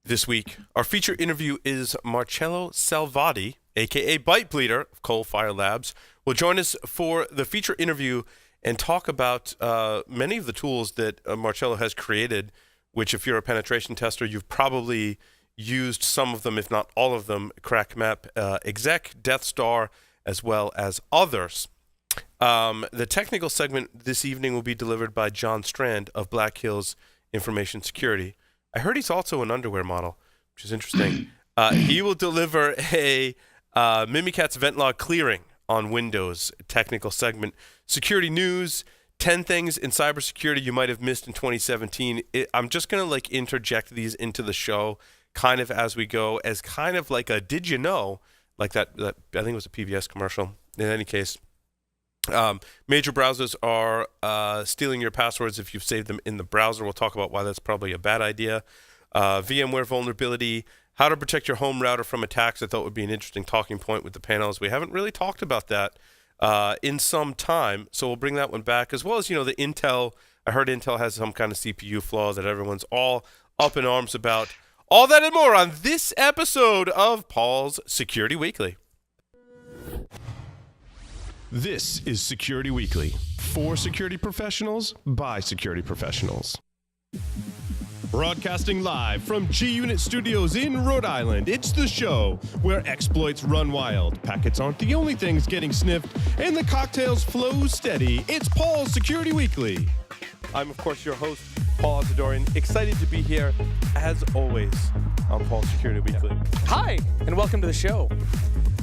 This week, our feature interview is Marcello Salvati, aka Bite Bleeder of Coalfire Labs, will join us for the feature interview and talk about many of the tools that Marcello has created, which if you're a penetration tester, you've probably used some of them, if not all of them, CrackMap, Exec, Death Star, as well as others. The technical segment this evening will be delivered by John Strand of Black Hills Information Security. I heard he's also an underwear model, which is interesting. He will deliver a Mimikatz event log clearing on Windows technical segment. Security news, 10 things in cybersecurity you might have missed in 2017. I'm just going to interject these into the show kind of as we go, as kind of like a did you know, like that I think it was a PBS commercial. In any case, major browsers are stealing your passwords if you've saved them in the browser. We'll talk about why that's probably a bad idea. VMware vulnerability, how to protect your home router from attacks. I thought would be an interesting talking point with the panels. We haven't really talked about that in some time, so we'll bring that one back, as well as, the Intel. I heard Intel has some kind of CPU flaw that everyone's all up in arms about. All that and more on this episode of Paul's Security Weekly. This is Security Weekly, for security professionals, by security professionals. Broadcasting live from G-Unit Studios in Rhode Island, it's the show where exploits run wild, packets aren't the only things getting sniffed, and the cocktails flow steady. It's Paul's Security Weekly. I'm, of course, your host, Paul Asadorian, excited to be here, as always, on Paul's Security Weekly. Hi, and welcome to the show.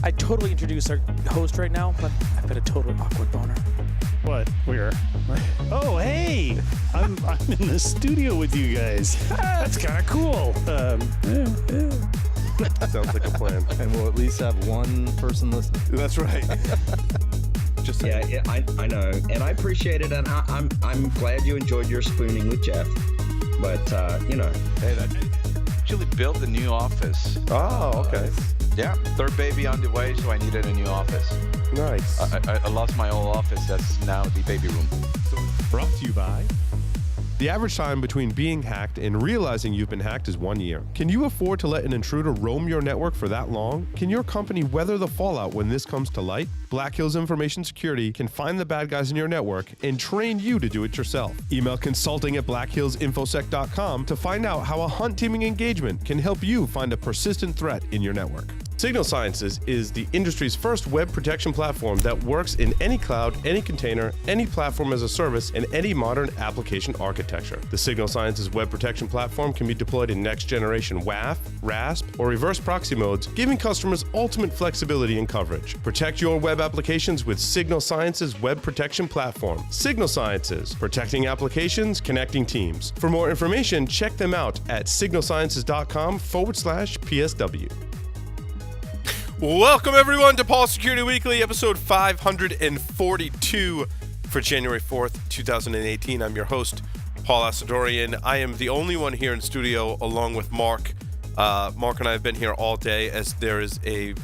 I totally introduced our host right now, but I've got a total awkward boner. What? Where? Oh, hey! I'm in the studio with you guys. That's kind of cool. Sounds like a plan. And we'll at least have one person listening. That's right. Just saying. Yeah, I know, and I appreciate it, and I'm glad you enjoyed your spooning with Jeff. But Hey, that. Actually built a new office. Oh, okay. Yeah, third baby on the way, so I needed a new office. Nice. I lost my old office. That's now the baby room. Brought to you by... The average time between being hacked and realizing you've been hacked is 1 year. Can you afford to let an intruder roam your network for that long? Can your company weather the fallout when this comes to light? Black Hills Information Security can find the bad guys in your network and train you to do it yourself. Email consulting@blackhillsinfosec.com to find out how a hunt teaming engagement can help you find a persistent threat in your network. Signal Sciences is the industry's first web protection platform that works in any cloud, any container, any platform as a service, and any modern application architecture. The Signal Sciences web protection platform can be deployed in next-generation WAF, RASP, or reverse proxy modes, giving customers ultimate flexibility and coverage. Protect your web applications with Signal Sciences web protection platform. Signal Sciences, protecting applications, connecting teams. For more information, check them out at signalsciences.com/PSW. Welcome, everyone, to Paul's Security Weekly, episode 542 for January 4th, 2018. I'm your host, Paul Asadorian. I am the only one here in studio, along with Mark. Mark and I have been here all day as there is a,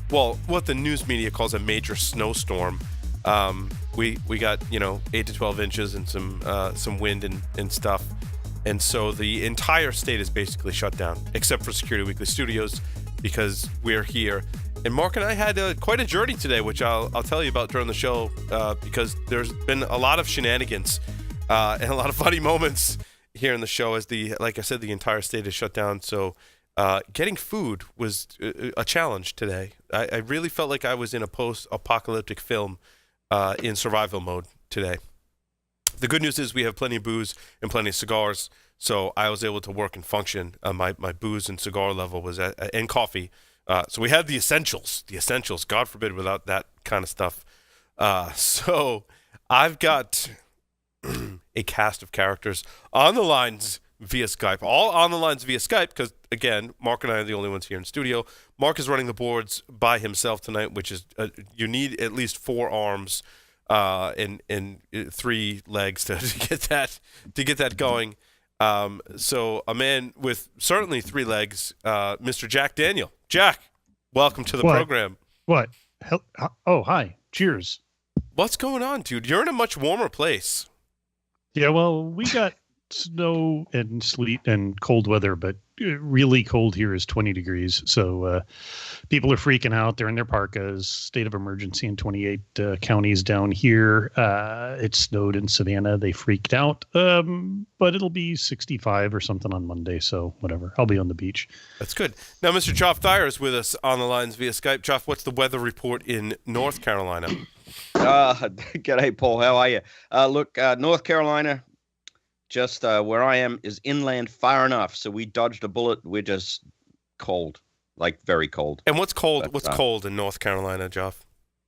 what the news media calls a major snowstorm. We got, 8 to 12 inches and some wind and stuff. And so the entire state is basically shut down, except for Security Weekly Studios, because we're here. And Mark and I had quite a journey today, which I'll tell you about during the show, because there's been a lot of shenanigans and a lot of funny moments here in the show as like I said, the entire state is shut down. So getting food was a challenge today. I really felt like I was in a post-apocalyptic film in survival mode today. The good news is we have plenty of booze and plenty of cigars, so I was able to work and function. My booze and cigar level was and coffee. So we had the essentials. God forbid without that kind of stuff. So I've got a cast of characters on the lines via Skype. All on the lines via Skype because, again, Mark and I are the only ones here in studio. Mark is running the boards by himself tonight, which is you need at least 4 arms and 3 legs to get that going. So a man with certainly 3 legs, Mr. Jack Daniel. Jack, welcome to the program. What? Oh, hi. Cheers. What's going on, dude? You're in a much warmer place. Yeah, well, we got snow and sleet and cold weather, but really cold here is 20 degrees. So people are freaking out. They're in their parkas. State of emergency in 28 counties down here. It snowed in Savannah. They freaked out. But it'll be 65 or something on Monday. So whatever. I'll be on the beach. That's good. Now, Mr. Joff Dyer is with us on the lines via Skype. Joff, what's the weather report in North Carolina? G'day, Paul. How are you? Look, North Carolina, just where I am, is inland far enough. So we dodged a bullet. We're just cold, like very cold. And what's cold? But, What's cold in North Carolina, Joff?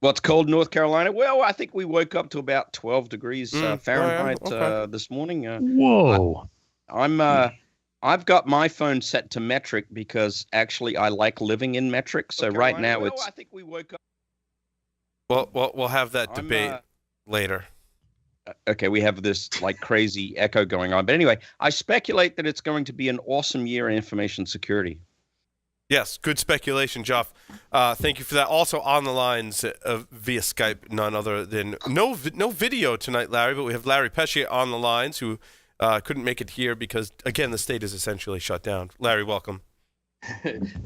What's cold in North Carolina? Well, I think we woke up to about 12 degrees Fahrenheit this morning. Whoa. I've got my phone set to metric because actually I like living in metric. So right now I think we woke up. Well, we'll have that debate later. Okay, we have this like crazy echo going on. But anyway, I speculate that it's going to be an awesome year in information security. Yes, good speculation, Joff. Thank you for that. Also on the lines via Skype, none other than no video tonight, Larry, but we have Larry Pesce on the lines who couldn't make it here because, again, the state is essentially shut down. Larry, welcome.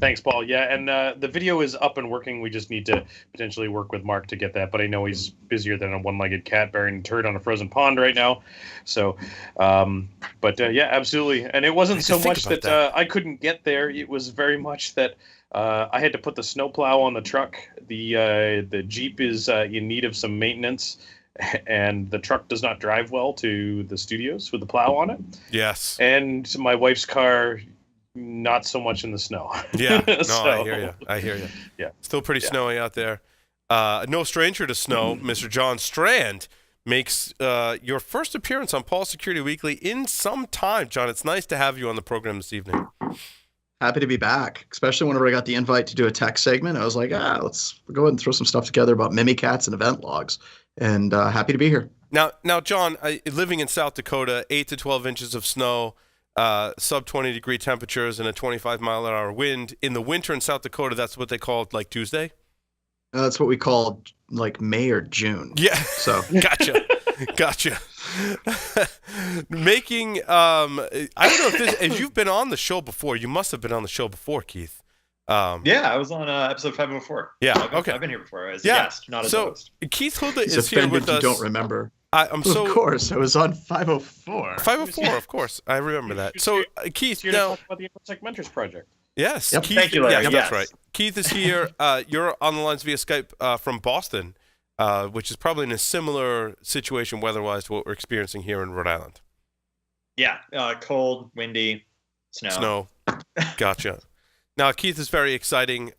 Thanks, Paul. Yeah, and the video is up and working. We just need to potentially work with Mark to get that, but I know he's busier than a one-legged cat burying a turd on a frozen pond right now. So, yeah, absolutely. And it wasn't so much that I couldn't get there. It was very much that I had to put the snowplow on the truck. The Jeep is in need of some maintenance, and the truck does not drive well to the studios with the plow on it. Yes. And my wife's car, not so much in the snow. Yeah, no, I hear you. Yeah. Still pretty snowy out there. No stranger to snow, Mr. John Strand makes your first appearance on Paul Security Weekly in some time. John, it's nice to have you on the program this evening. Happy to be back, especially whenever I got the invite to do a tech segment. I was like, let's go ahead and throw some stuff together about Mimikatz and event logs, and happy to be here. Now, John, living in South Dakota, 8 to 12 inches of snow, sub 20 degree temperatures and a 25-mile-an-hour wind. In the winter in South Dakota, that's what they called like Tuesday? That's what we call like May or June. Yeah. So Gotcha. Making, I don't know if you've been on the show before. You must have been on the show before, Keith. Yeah, I was on episode 504. Yeah, I've been here before as a guest, not as a host. Keith Hulda He's is here with us. You don't remember. Of course, I was on 504. 504, of course. I remember that. So, Keith, You're now... talk about the InfoSec Mentors Project. Yes. Yep. Keith, Thank you, Larry. Yes, Yes. that's right. Keith is here. You're on the lines via Skype from Boston, which is probably in a similar situation weather-wise to what we're experiencing here in Rhode Island. Yeah, cold, windy, snow. Gotcha. Now, Keith is very exciting.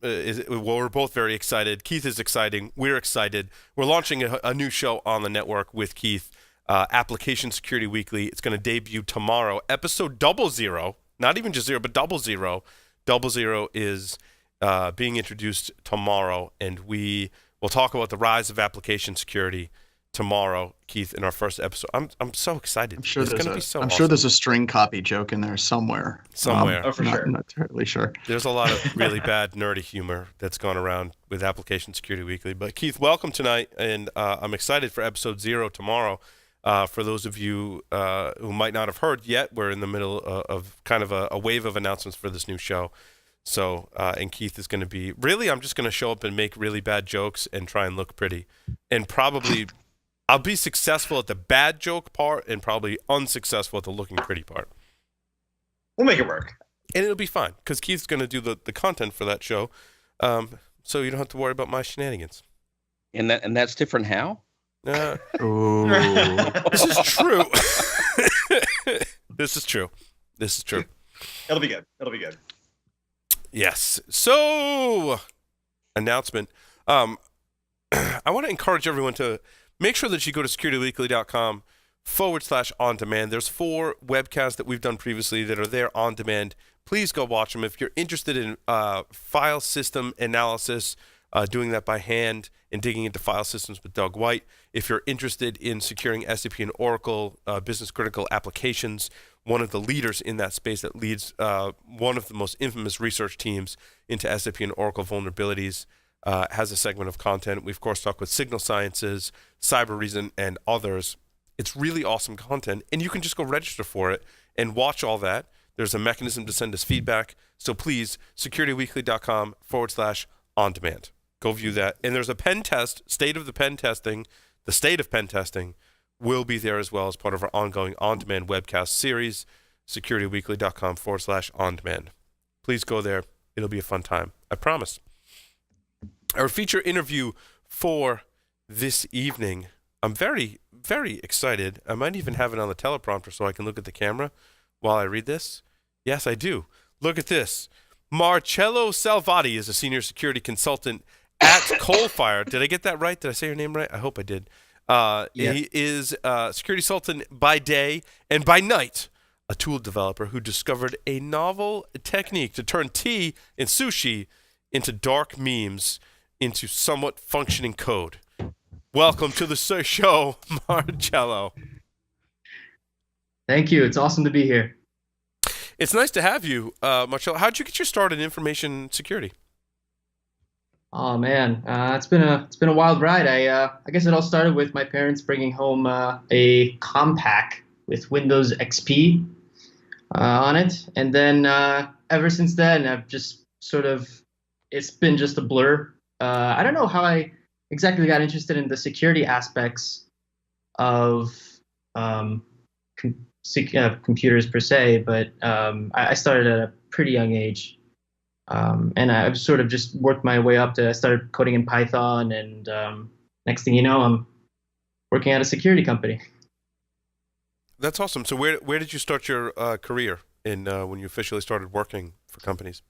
We're both very excited. Keith is exciting. We're excited. We're launching a new show on the network with Keith, Application Security Weekly. It's going to debut tomorrow. Episode 00, not even just 0, but 00. 00 is being introduced tomorrow, and we will talk about the rise of application security tomorrow, Keith, in our first episode. I'm so excited. I'm sure it's going to be so I'm awesome. sure there's a string copy joke in there somewhere. Oh, for sure. I'm not entirely sure. There's a lot of really bad nerdy humor that's gone around with Application Security Weekly. But Keith, welcome tonight, and I'm excited for episode 0 tomorrow. For those of you who might not have heard yet, we're in the middle of kind of a wave of announcements for this new show. So, and Keith is going to be, really, I'm just going to show up and make really bad jokes and try and look pretty. And probably, I'll be successful at the bad joke part and probably unsuccessful at the looking pretty part. We'll make it work. And it'll be fine, because Keith's going to do the content for that show. So you don't have to worry about my shenanigans. And that's different how? Ooh. This is true. This is true. It'll be good. Yes. So, announcement. I want to encourage everyone to make sure that you go to securityweekly.com/on-demand. There's 4 webcasts that we've done previously that are there on demand. Please go watch them. If you're interested in file system analysis, doing that by hand and digging into file systems with Doug White. If you're interested in securing SAP and Oracle business critical applications, one of the leaders in that space that leads one of the most infamous research teams into SAP and Oracle vulnerabilities has a segment of content. We, of course, talk with Signal Sciences, Cyber Reason, and others. It's really awesome content, and you can just go register for it and watch all that. There's a mechanism to send us feedback. So please, securityweekly.com/on-demand. Go view that. And there's a pen test, the state of pen testing will be there as well as part of our ongoing on-demand webcast series, securityweekly.com/on-demand. Please go there. It'll be a fun time. I promise. Our feature interview for this evening, I'm very, very excited. I might even have it on the teleprompter so I can look at the camera while I read this. Yes, I do. Look at this. Marcello Salvati is a senior security consultant at Coalfire. Did I get that right? Did I say your name right? I hope I did. Yes. He is a security consultant by day and by night, a tool developer who discovered a novel technique to turn tea and sushi into dark memes into somewhat functioning code. Welcome to the show, Marcello. Thank you. It's awesome to be here. It's nice to have you, Marcello. How'd you get your start in information security? Oh man, it's been a wild ride. I guess it all started with my parents bringing home a Compaq with Windows XP on it, and then ever since then I've just it's been just a blur. I don't know how I exactly got interested in the security aspects of computers per se, but I started at a pretty young age. And I've sort of just worked my way up to, I started coding in Python, and next thing you know, I'm working at a security company. That's awesome. So where did you start your career in when you officially started working for companies?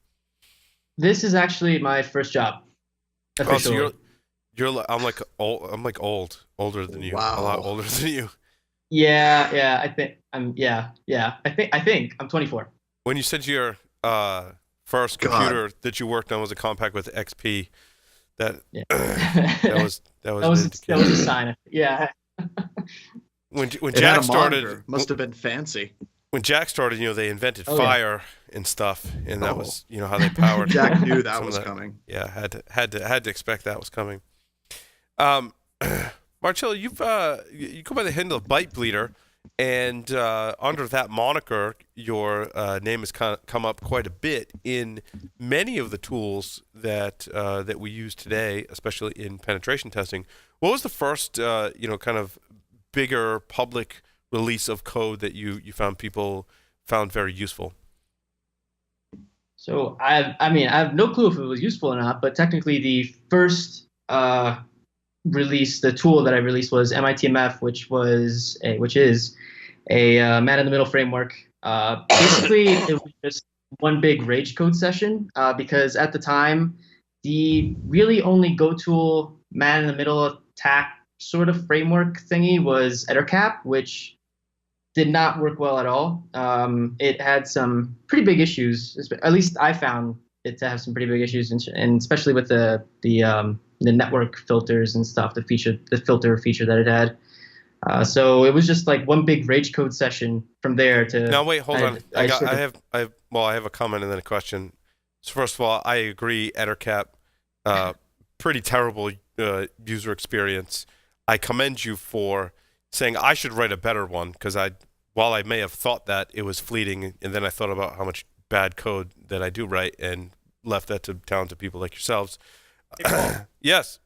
This is actually my first job. Officially. Oh, so I'm older than you. Wow. A lot older than you. Yeah. I think I'm 24. When you said your first computer that you worked on was a Compaq with XP, that was a sign. Yeah. When It Jack had a started, monitor. Must have been fancy. when Jack started, they invented Oh, fire and stuff, and that was how they powered. Jack knew that some was of coming. Yeah, had to expect that was coming. Marcello, you go by the handle of Bite Bleeder, and under that moniker, your name has come up quite a bit in many of the tools that we use today, especially in penetration testing. What was the first kind of bigger public release of code that you found people found very useful? So I have no clue if it was useful or not, but technically the first release, the tool that I released was MITMF, which is a man-in-the-middle framework. Basically, it was just one big rage code session because at the time, the really only go-to man-in-the-middle attack sort of framework thingy was Ettercap, which did not work well at all. It had some pretty big issues. At least I found it to have some pretty big issues, and especially with the network filters and stuff, the filter feature that it had. So it was just like one big rage code session from there to. Now wait, hold on. I have a comment and then a question. So first of all, I agree. Ettercap, pretty terrible user experience. I commend you for saying I should write a better one because while I may have thought that, it was fleeting, and then I thought about how much bad code that I do write and left that to talented people like yourselves. Hey, Paul, Yes.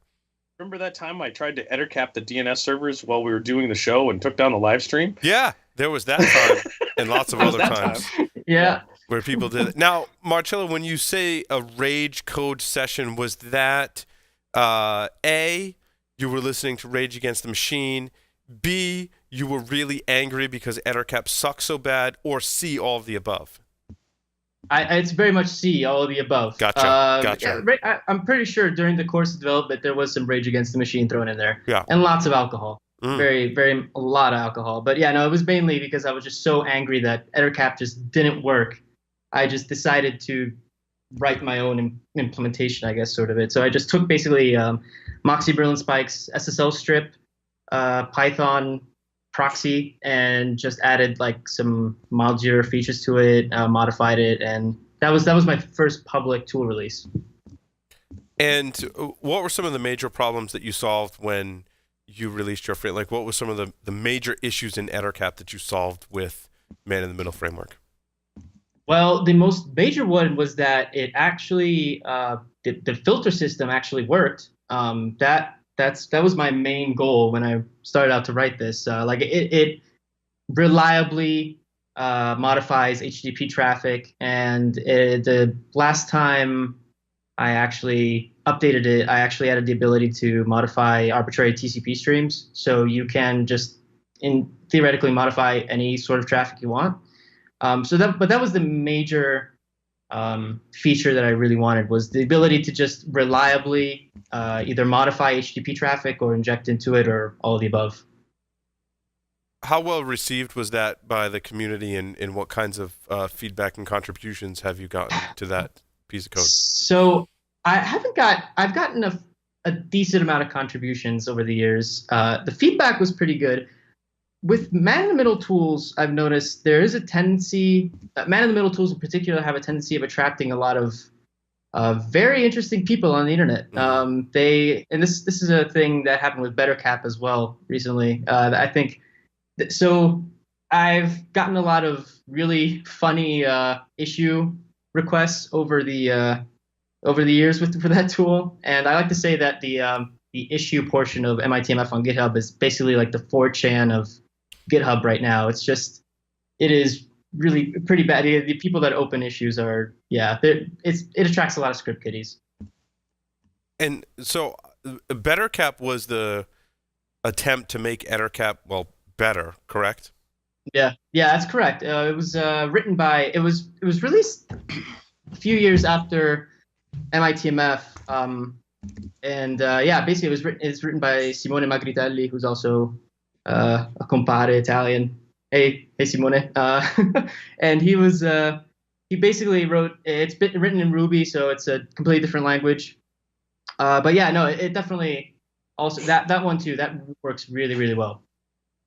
remember that time I tried to Ettercap the DNS servers while we were doing the show and took down the live stream? Yeah, there was that time and lots of There was other that times Yeah. where people did it. Now, Marcello, when you say a rage code session, was that A, you were listening to Rage Against the Machine, B, you were really angry because Ettercap sucks so bad, or C, all of the above? It's very much C, all of the above. Gotcha. Yeah, I'm pretty sure during the course of development there was some Rage Against the Machine thrown in there. Yeah. And lots of alcohol. Mm. A lot of alcohol. But yeah, no, it was mainly because I was just so angry that Ettercap just didn't work. I just decided to write my own implementation, I guess, sort of it. So I just took basically Moxie Berlin Spike's SSL strip, Python proxy, and just added like some modular features to it, modified it, and that was my first public tool release. And what were some of the major problems that you solved when you released your frame? Like, what were some of the major issues in Ettercap that you solved with man-in-the-middle framework? Well, the most major one was that it actually the filter system actually worked. That was my main goal when I started out to write this. Like it reliably modifies HTTP traffic, and the last time I actually updated it, I actually added the ability to modify arbitrary TCP streams, so you can just theoretically modify any sort of traffic you want. But that was the major feature that I really wanted, was the ability to just reliably either modify HTTP traffic or inject into it, or all of the above. How well received was that by the community, and what kinds of feedback and contributions have you gotten to that piece of code? So I've gotten a decent amount of contributions over the years. The feedback was pretty good. With man-in-the-middle tools, I've noticed there is a tendency, man-in-the-middle tools in particular have a tendency of attracting a lot of very interesting people on the internet. And this is a thing that happened with Ettercap as well recently. I think, so I've gotten a lot of really funny issue requests over the years for that tool. And I like to say that the issue portion of MITMF on GitHub is basically like the 4chan of GitHub right now. It is really pretty bad. The people that open issues are, it attracts a lot of script kiddies. And so Ettercap was the attempt to make Ettercap, better, correct? Yeah, that's correct. It was written by, it was released a few years after MITMF. Basically it's written by Simone Magritelli, who's also a compare Italian. Hey Simone. And he basically wrote, it's written in Ruby, so it's a completely different language. It definitely also, that one too, that works really, really well.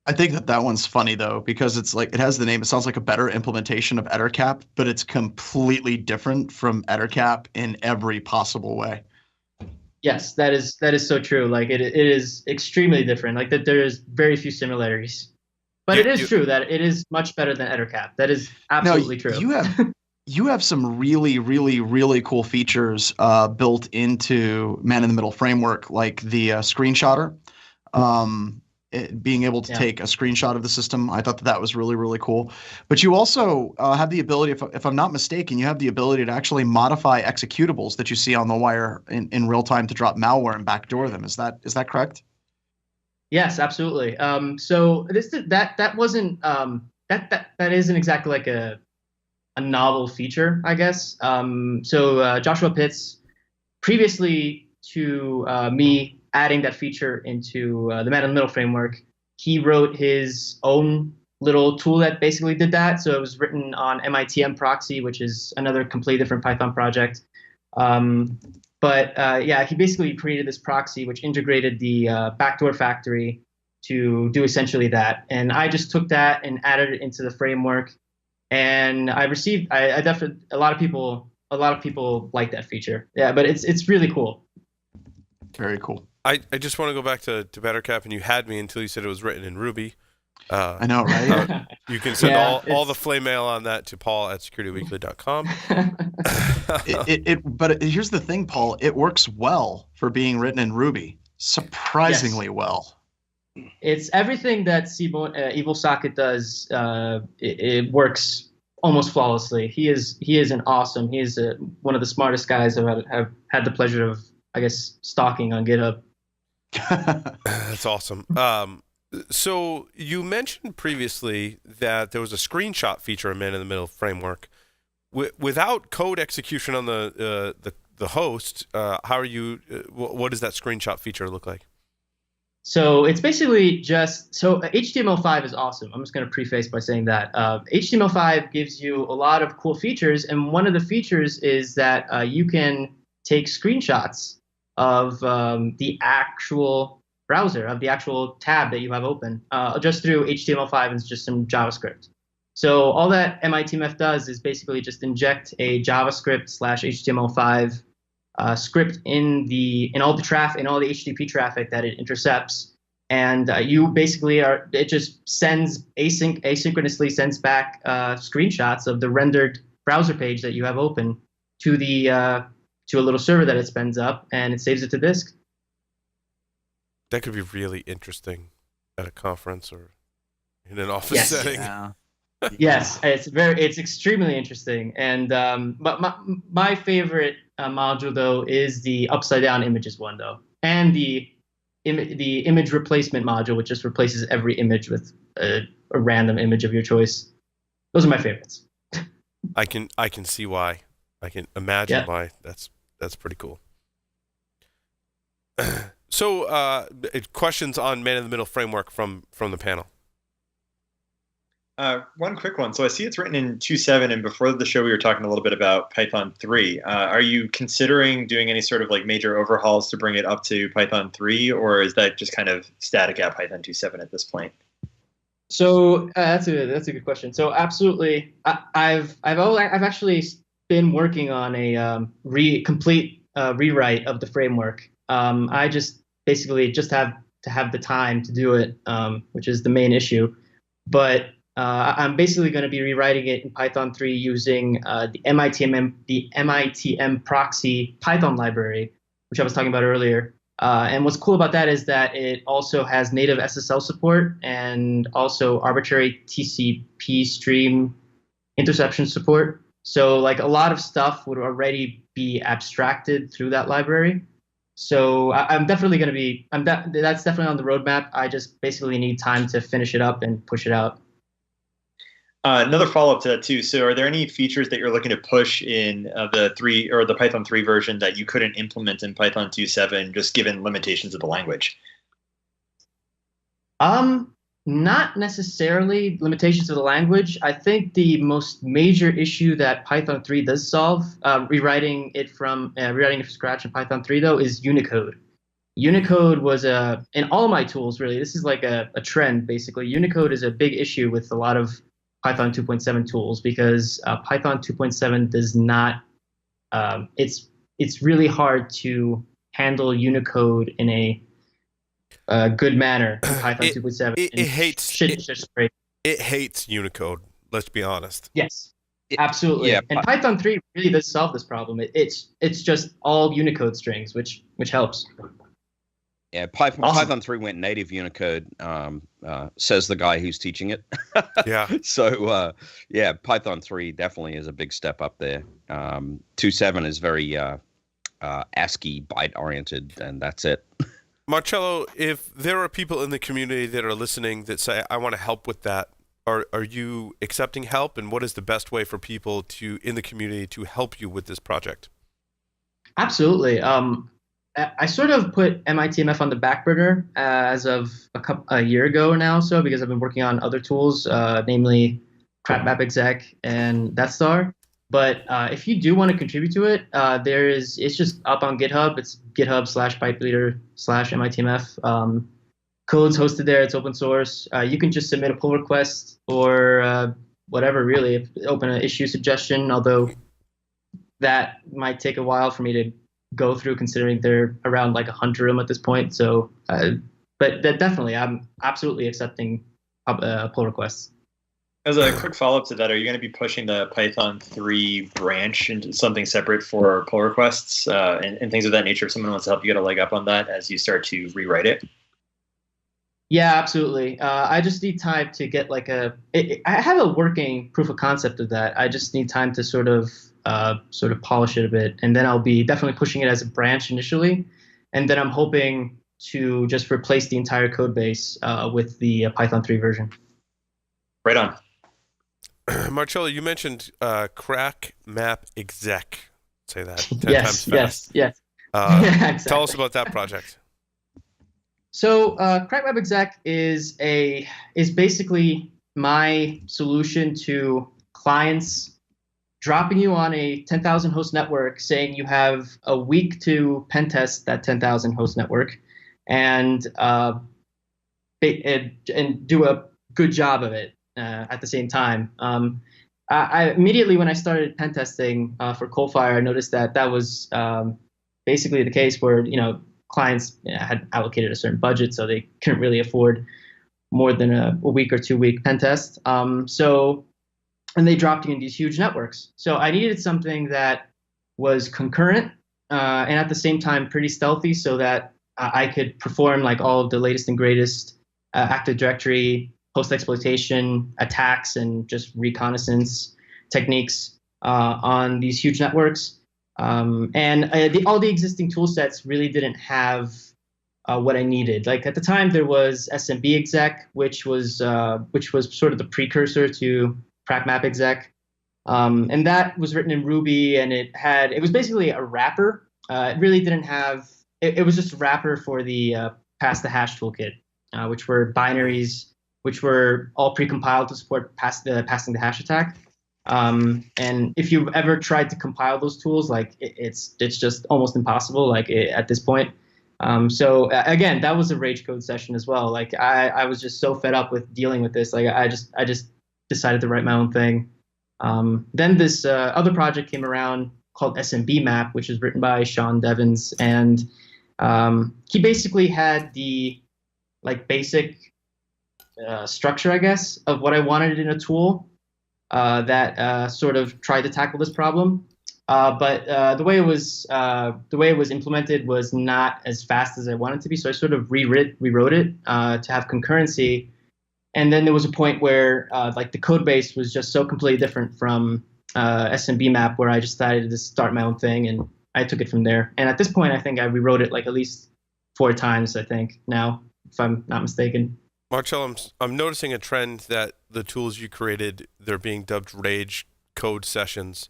I think that one's funny though, because it's like, it has the name, it sounds like a better implementation of Ettercap, but it's completely different from Ettercap in every possible way. Yes, that is so true. Like it is extremely different. Like that there is very few similarities. But it is true that it is much better than Ettercap. That is absolutely true. You have some really, really, really cool features built into man-in-the-middle framework, like the screenshotter. Being able to take a screenshot of the system. I thought that was really, really cool. But you also have the ability, if I'm not mistaken, you have the ability to actually modify executables that you see on the wire in real time to drop malware and backdoor them. Is that correct? Yes, absolutely. So that wasn't that isn't exactly like a novel feature, I guess. So Joshua Pitts, previously to me adding that feature into the man-in-the-middle framework, he wrote his own little tool that basically did that. So it was written on MITM proxy, which is another completely different Python project. He basically created this proxy which integrated the backdoor factory to do essentially that. And I just took that and added it into the framework. And I definitely, a lot of people like that feature. Yeah, but it's really cool. Very cool. I just want to go back to Ettercap, and you had me until you said it was written in Ruby. I know, right? You can send all the flame mail on that to paul@securityweekly.com. But here's the thing, Paul. It works well for being written in Ruby. Surprisingly well. It's everything that Evil Socket does. It works almost flawlessly. He is an awesome. He is one of the smartest guys I've had the pleasure of, I guess, stalking on GitHub. That's awesome. So you mentioned previously that there was a screenshot feature in man-in-the-middle framework. Without code execution on the host, how are you? What does that screenshot feature look like? So it's basically HTML5 is awesome. I'm just going to preface by saying that HTML5 gives you a lot of cool features, and one of the features is that you can take screenshots of the actual browser, of the actual tab that you have open, just through HTML5 and just some JavaScript. So all that MITMF does is basically just inject a JavaScript/HTML5 script in all the HTTP traffic that it intercepts, and you basically it just sends asynchronously sends back screenshots of the rendered browser page that you have open to the to a little server that it spins up, and it saves it to disk. That could be really interesting at a conference or in an office setting. Yeah. Yes, it's extremely interesting, and but my favorite module though is the upside down images one though, and the image replacement module, which just replaces every image with a random image of your choice. Those are my favorites. I can see why. I can imagine why. That's pretty cool. So, questions on man in the middle framework from the panel. One quick one. So I see it's written in 2.7, and before the show we were talking a little bit about Python 3. Are you considering doing any sort of like major overhauls to bring it up to Python 3, or is that just kind of static at Python 2.7 at this point? So that's a good question. So absolutely, I've actually been working on a complete rewrite of the framework. I just basically have to have the time to do it, which is the main issue. But I'm basically going to be rewriting it in Python 3 using the MITM proxy Python library, which I was talking about earlier. And what's cool about that is that it also has native SSL support and also arbitrary TCP stream interception support. So like a lot of stuff would already be abstracted through that library. So I'm definitely going to be, that's definitely on the roadmap. I just basically need time to finish it up and push it out. Another follow-up to that too. So are there any features that you're looking to push in the Python 3 version that you couldn't implement in Python 2.7 just given limitations of the language? Not necessarily limitations of the language. I think the most major issue that Python 3 does solve, rewriting it from scratch in Python 3 though, is Unicode. Unicode was in all my tools really. This is like a trend basically. Unicode is a big issue with a lot of Python 2.7 tools because Python 2.7 does not. It's really hard to handle Unicode in a good manner in Python 2.7. It hates Unicode. Let's be honest. Yes, absolutely. Yeah, and Python 3 really does solve this problem. It's just all Unicode strings, which helps. Yeah, Python 3 went native Unicode, says the guy who's teaching it. Yeah. So, Python 3 definitely is a big step up there. 2.7 is very ASCII byte-oriented, and that's it. Marcello, if there are people in the community that are listening that say, I want to help with that, are you accepting help? And what is the best way for people in the community to help you with this project? Absolutely. I sort of put MITMF on the back burner as of a year ago now, so because I've been working on other tools, namely CrapMapExec and DeathStar. But if you do want to contribute to it, it's just up on GitHub. It's GitHub/pipeleader/MITMF. Code's hosted there. It's open source. You can just submit a pull request or whatever, really. Open an issue suggestion, although that might take a while for me to go through considering they're around like 100 of them at this point. So, but definitely, I'm absolutely accepting pull requests. As a quick follow-up to that, are you going to be pushing the Python 3 branch into something separate for pull requests and things of that nature? If someone wants to help you get a leg up on that as you start to rewrite it? Yeah, absolutely. I just need time to get I have a working proof of concept of that. I just need time to sort of polish it a bit, and then I'll be definitely pushing it as a branch initially, and then I'm hoping to just replace the entire code base with the Python 3 version. Right on. Marcello, you mentioned CrapMapExec. Say that 10 times fast. Yes. Exactly. Tell us about that project. So CrapMapExec is basically my solution to clients dropping you on a 10,000 host network, saying you have a week to pen test that 10,000 host network, and do a good job of it. At the same time, I immediately when I started pen testing for Coalfire, I noticed that was basically the case where clients had allocated a certain budget, so they couldn't really afford more than a week or 2 week pen test. And they dropped in these huge networks. So I needed something that was concurrent and at the same time pretty stealthy, so that I could perform like all of the latest and greatest Active Directory, post-exploitation attacks, and just reconnaissance techniques on these huge networks. All the existing tool sets really didn't have what I needed. Like at the time, there was SMB exec, which was sort of the precursor to PragMap exec, and that was written in Ruby, and it was basically a wrapper. It really didn't have. It was just a wrapper for the pass the hash toolkit, which were binaries, which were all precompiled to support passing the hash attack. And if you've ever tried to compile those tools, like it's just almost impossible. Like at this point. So again, that was a rage code session as well. Like I was just so fed up with dealing with this. Like I just decided to write my own thing. Then this other project came around called SMB Map, which is written by Sean Devins, and he basically had the like basic structure, I guess, of what I wanted in a tool that sort of tried to tackle this problem. But the way it was implemented was not as fast as I wanted it to be. So I sort of rewrote it to have concurrency. And then there was a point where like the code base was just so completely different from SMB Map, where I just decided to start my own thing, and I took it from there. And at this point, I think I rewrote it like at least 4 times, I think, now, if I'm not mistaken. Marcello, I'm noticing a trend that the tools you created, they're being dubbed rage code sessions.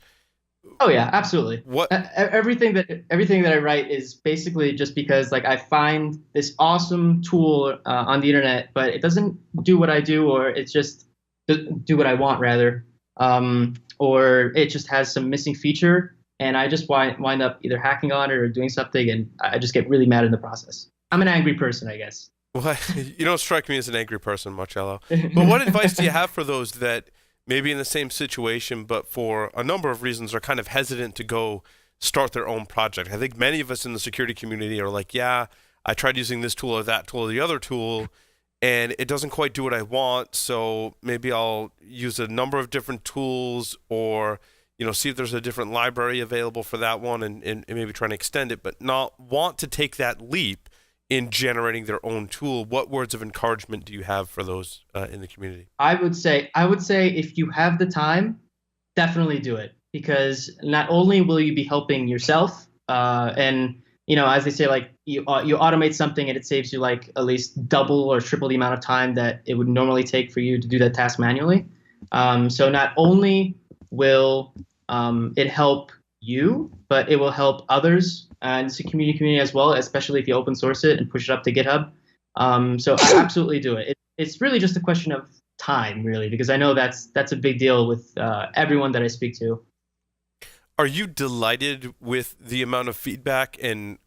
Oh yeah, absolutely. What everything that I write is basically just because like I find this awesome tool on the internet, but it doesn't do what I do, or it's just do what I want rather, or it just has some missing feature, and I just wind up either hacking on it or doing something, and I just get really mad in the process. I'm an angry person, I guess. Well, you don't strike me as an angry person, Marcello. But what advice do you have for those that maybe in the same situation, but for a number of reasons are kind of hesitant to go start their own project? I think many of us in the security community are like, yeah, I tried using this tool or that tool or the other tool, and it doesn't quite do what I want, so maybe I'll use a number of different tools, or see if there's a different library available for that one, and maybe try and extend it, but not want to take that leap in generating their own tool. What words of encouragement do you have for those in the community? I would say if you have the time, definitely do it, because not only will you be helping yourself, and as they say, like you automate something and it saves you like at least double or triple the amount of time that it would normally take for you to do that task manually. So not only will it help you, but it will help others in the community as well, especially if you open source it and push it up to GitHub. So absolutely do it. It's really just a question of time, really, because I know that's a big deal with everyone that I speak to. Are you delighted with the amount of feedback and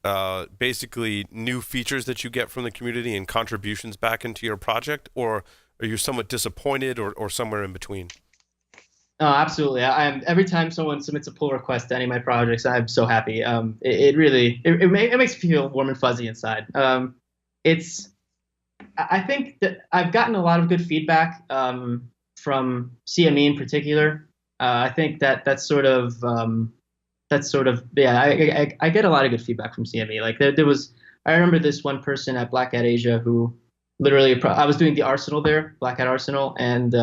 basically new features that you get from the community and contributions back into your project, or are you somewhat disappointed or somewhere in between? Oh, absolutely. I'm every time someone submits a pull request to any of my projects, I'm so happy. It makes me feel warm and fuzzy inside. I think that I've gotten a lot of good feedback from CME in particular. I think that's sort of yeah. I get a lot of good feedback from CME. Like there was, I remember this one person at Black Hat Asia who literally, I was doing the Arsenal there, Black Hat Arsenal, and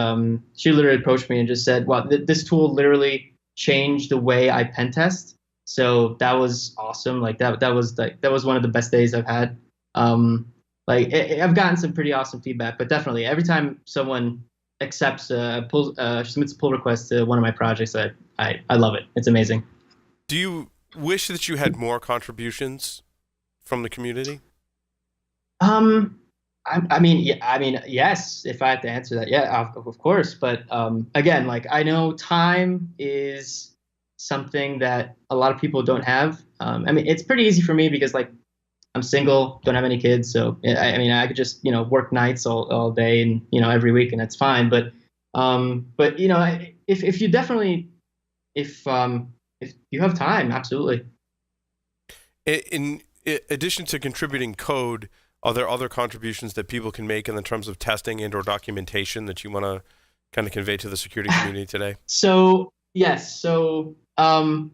she literally approached me and just said, "Well, this tool literally changed the way I pen test." So that was awesome. Like that was one of the best days I've had. I've gotten some pretty awesome feedback, but definitely every time someone submits a pull request to one of my projects, I love it. It's amazing. Do you wish that you had more contributions from the community? I mean, yes. If I had to answer that, yeah, of course. But again, like I know time is something that a lot of people don't have. I mean, it's pretty easy for me because like I'm single, don't have any kids, so I could just work nights all day and every week, and that's fine. But if you definitely if you have time, absolutely. In addition to contributing code, are there other contributions that people can make in the terms of testing and or documentation that you want to kind of convey to the security community today? So yes,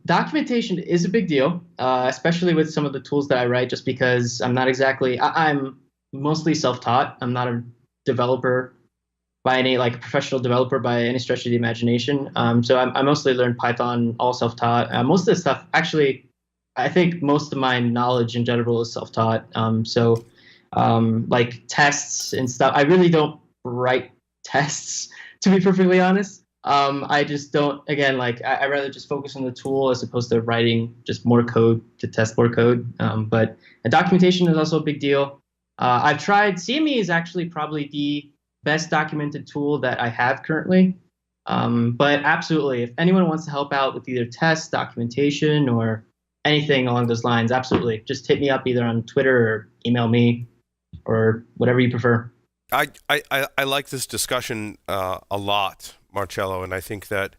documentation is a big deal, especially with some of the tools that I write. Just because I'm not exactly, I'm mostly self-taught. I'm not a developer by any like professional developer by any stretch of the imagination. So I mostly learned Python, all self-taught. Most of the stuff, actually, I think most of my knowledge in general is self-taught. Like tests and stuff, I really don't write tests, to be perfectly honest. I just don't, again, like I rather just focus on the tool as opposed to writing just more code to test more code. But documentation is also a big deal. I've tried, CME is actually probably the best documented tool that I have currently. But absolutely, if anyone wants to help out with either tests, documentation, or anything along those lines, absolutely. Just hit me up either on Twitter or email me or whatever you prefer. I like this discussion a lot, Marcello, and I think that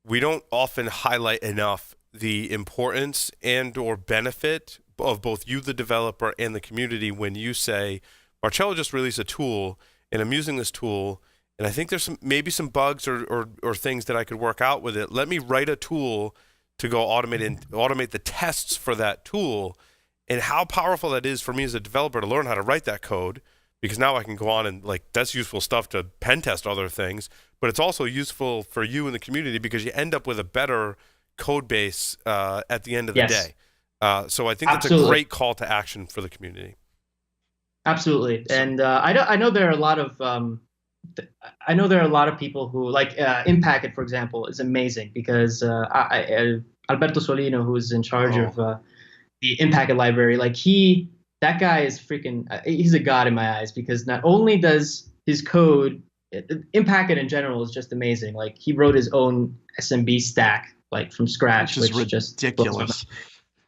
we don't often highlight enough the importance and or benefit of both you, the developer, and the community when you say, Marcello just released a tool, and I'm using this tool, and I think there's maybe some bugs or things that I could work out with it. Let me write a tool to go automate the tests for that tool, and how powerful that is for me as a developer to learn how to write that code, because now I can go on and that's useful stuff to pen test other things, but it's also useful for you and the community because you end up with a better code base at the end of the day. So I think that's a great call to action for the community. Absolutely, and I know there are a lot of people who like Impacket, for example, is amazing because Alberto Solino, who's in charge of the Impacket library, that guy is freaking, he's a god in my eyes because not only does his code, Impacket in general is just amazing. Like he wrote his own SMB stack from scratch, which is just ridiculous.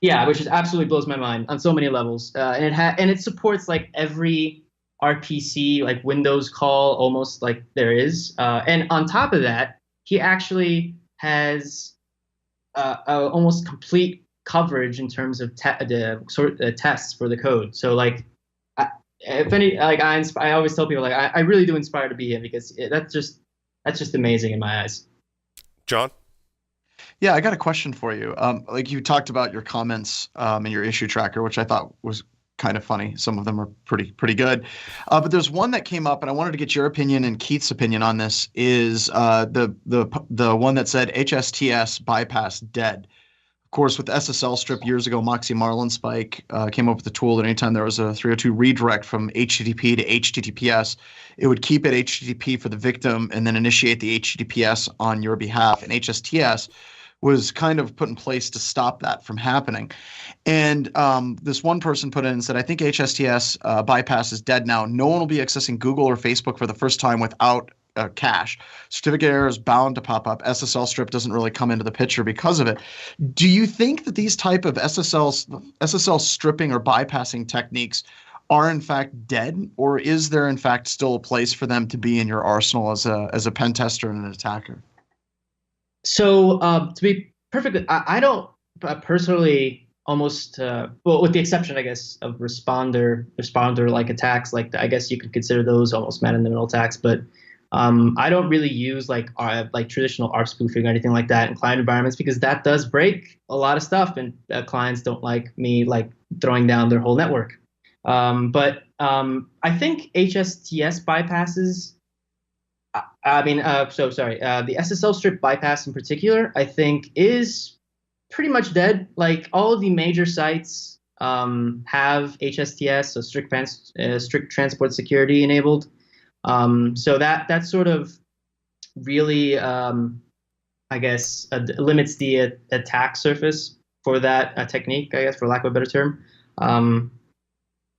Yeah, which absolutely blows my mind on so many levels. And it supports every RPC Windows call almost there is. And on top of that, he actually has almost complete coverage in terms of tests for the code. So if any I always tell people I really do inspire to be him because that's just amazing in my eyes. John? Yeah, I got a question for you. You talked about your comments in your issue tracker, which I thought was kind of funny. Some of them are pretty good. But there's one that came up, and I wanted to get your opinion and Keith's opinion on this. Is the one that said HSTS bypass dead? Of course, with SSL strip years ago, Moxie Marlinspike came up with a tool that anytime there was a 302 redirect from HTTP to HTTPS, it would keep it HTTP for the victim and then initiate the HTTPS on your behalf. And HSTS was kind of put in place to stop that from happening. And this one person put in and said, I think HSTS bypass is dead now. No one will be accessing Google or Facebook for the first time without cache. Certificate error is bound to pop up. SSL strip doesn't really come into the picture because of it. Do you think that these type of SSL stripping or bypassing techniques are in fact dead, or is there in fact still a place for them to be in your arsenal as a pen tester and an attacker? So to be perfectly, I don't personally almost with the exception, I guess, of responder like attacks. I guess you could consider those almost man-in-the-middle attacks, but I don't really use traditional ARP spoofing or anything like that in client environments because that does break a lot of stuff, and clients don't like me throwing down their whole network. But I think HSTS bypasses. The SSL strip bypass in particular, I think, is pretty much dead. All of the major sites have HSTS, so strict transport security enabled. So that sort of really, limits the attack surface for that technique, I guess, for lack of a better term.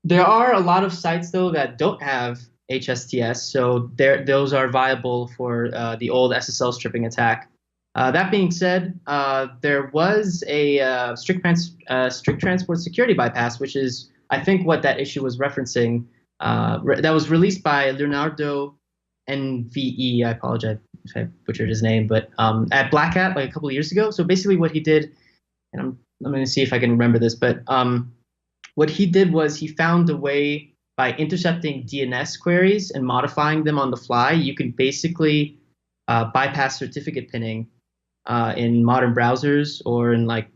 There are a lot of sites, though, that don't have HSTS, so those are viable for the old SSL stripping attack. That being said, there was a strict transport security bypass, which is, I think, what that issue was referencing. That was released by Leonardo NVE. I apologize if I butchered his name, but at Black Hat a couple of years ago. So basically, what he did, and I'm going to see if I can remember this, but what he did was he found a way by intercepting DNS queries and modifying them on the fly. You can basically bypass certificate pinning in modern browsers or in like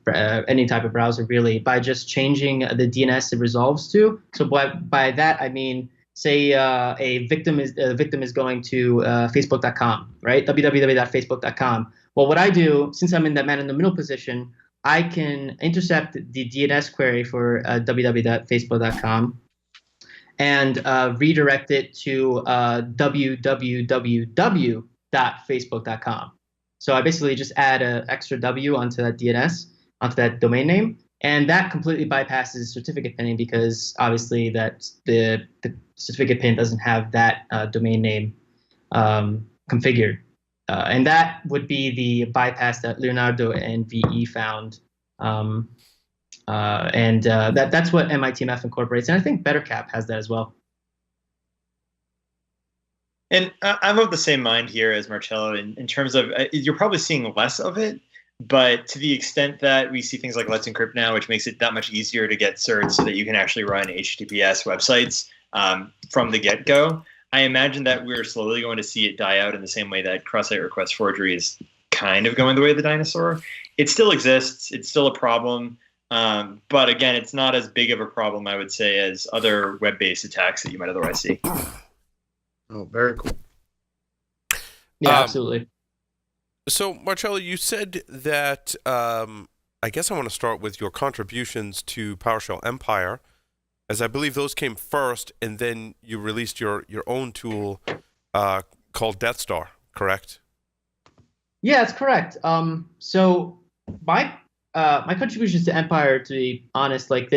any type of browser really by just changing the DNS it resolves to. So by that I mean, say a victim is going to facebook.com, right? www.facebook.com. Well, what I do, since I'm in that man in the middle position, I can intercept the DNS query for www.facebook.com and redirect it to www.facebook.com. So I basically just add an extra W onto that DNS, onto that domain name, and that completely bypasses certificate pinning because obviously that the certificate pin doesn't have that domain name configured. And that would be the bypass that Leonardo and VE found. That's what MITMF incorporates. And I think Ettercap has that as well. And I'm of the same mind here as Marcello in terms of you're probably seeing less of it, but to the extent that we see things like Let's Encrypt now, which makes it that much easier to get certs so that you can actually run HTTPS websites from the get-go, I imagine that we're slowly going to see it die out in the same way that cross-site request forgery is kind of going the way of the dinosaur. It still exists. It's still a problem. But again, it's not as big of a problem, I would say, as other web-based attacks that you might otherwise see. Oh, very cool. Yeah, absolutely. So, Marcello, you said that, I guess I want to start with your contributions to PowerShell Empire, as I believe those came first, and then you released your own tool called Death Star, correct? Yeah, that's correct. So my contributions to Empire, to be honest, like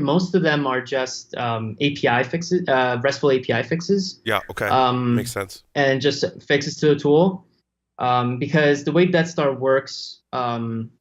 most of them are just API fixes, RESTful API fixes. Yeah, okay, makes sense. And just fixes to the tool, because the way Death Star works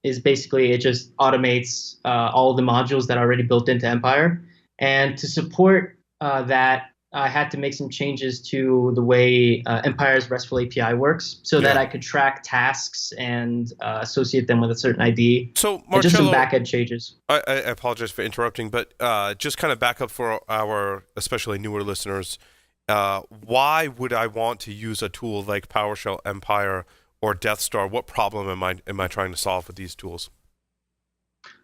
is basically it just automates all the modules that are already built into Empire. And to support that, I had to make some changes to the way Empire's RESTful API works so that I could track tasks and associate them with a certain ID. So, Marcello, and just some back-end changes. I apologize for interrupting, but just kind of back up for our especially newer listeners. Why would I want to use a tool like PowerShell Empire or Death Star? What problem am I trying to solve with these tools?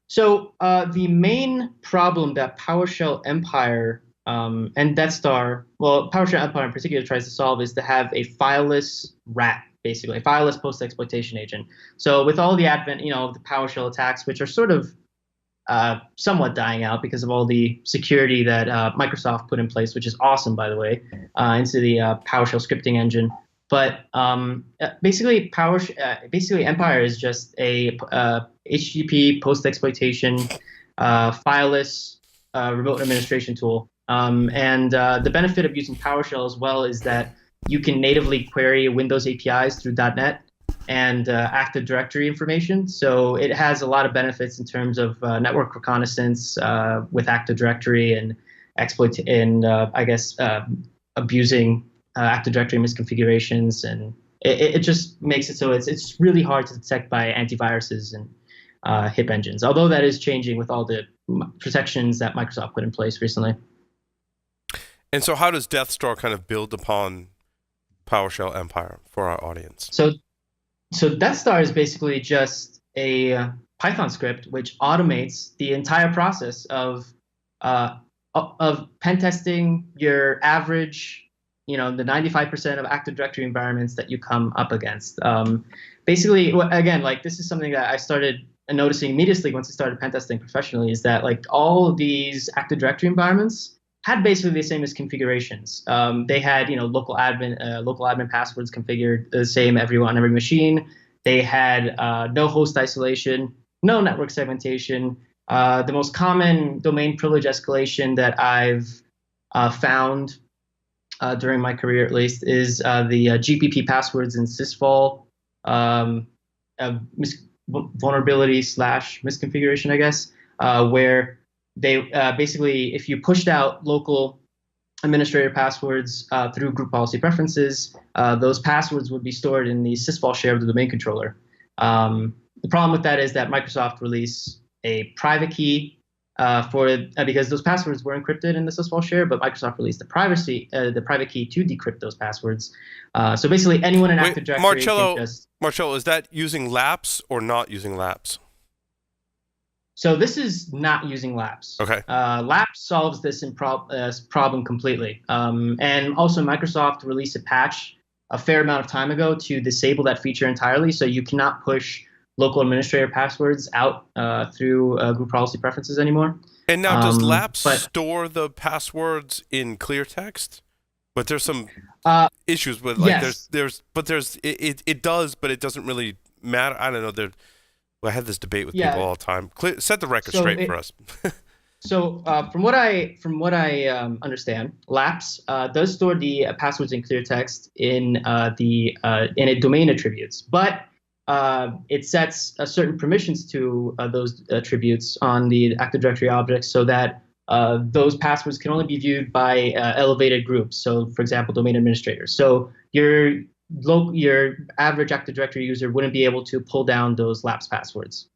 So the main problem that PowerShell Empire and Death Star, well, PowerShell Empire in particular tries to solve is to have a fileless RAT, basically, a fileless post-exploitation agent. So with all the advent, of the PowerShell attacks, which are sort of somewhat dying out because of all the security that Microsoft put in place, which is awesome, by the way, into the PowerShell scripting engine. But basically, Empire is just a HTTP post-exploitation fileless remote administration tool. And the benefit of using PowerShell as well is that you can natively query Windows APIs through .NET and Active Directory information. So it has a lot of benefits in terms of network reconnaissance with Active Directory and abusing Active Directory misconfigurations, and it just makes it so it's really hard to detect by antiviruses and HIP engines. Although that is changing with all the protections that Microsoft put in place recently. And so, how does Death Star kind of build upon PowerShell Empire for our audience? So Death Star is basically just a Python script which automates the entire process of pen testing your average, the 95% of Active Directory environments that you come up against. Basically, again, like this is something that I started noticing immediately once I started pen testing professionally, is that like all of these Active Directory environments had basically the same as configurations. They had, local admin passwords configured the same on every machine. They had no host isolation, no network segmentation. The most common domain privilege escalation that I've found during my career, at least, is the Gpp Passwords and sysvol vulnerability / misconfiguration, I guess, where they basically, if you pushed out local administrator passwords through group policy preferences, those passwords would be stored in the sysvol share of the domain controller. The problem with that is that Microsoft released a private key because those passwords were encrypted in the sysvol share, but Microsoft released the private key to decrypt those passwords. So basically, anyone in Active Directory can just. Marcello, is that using laps or not using laps? So this is not using laps. Okay. Laps solves this problem completely. And also, Microsoft released a patch a fair amount of time ago to disable that feature entirely, so you cannot push local administrator passwords out through group policy preferences anymore. And now, does laps store the passwords in clear text? But there's some issues with yes. it does, but it doesn't really matter. I don't know. I had this debate with people all the time. Set the record straight for us. So from what I understand, laps does store the passwords in clear text in a domain attributes, but it sets certain permissions to those attributes on the Active Directory objects so that those passwords can only be viewed by elevated groups. So, for example, domain administrators. So your average Active Directory user wouldn't be able to pull down those laps passwords.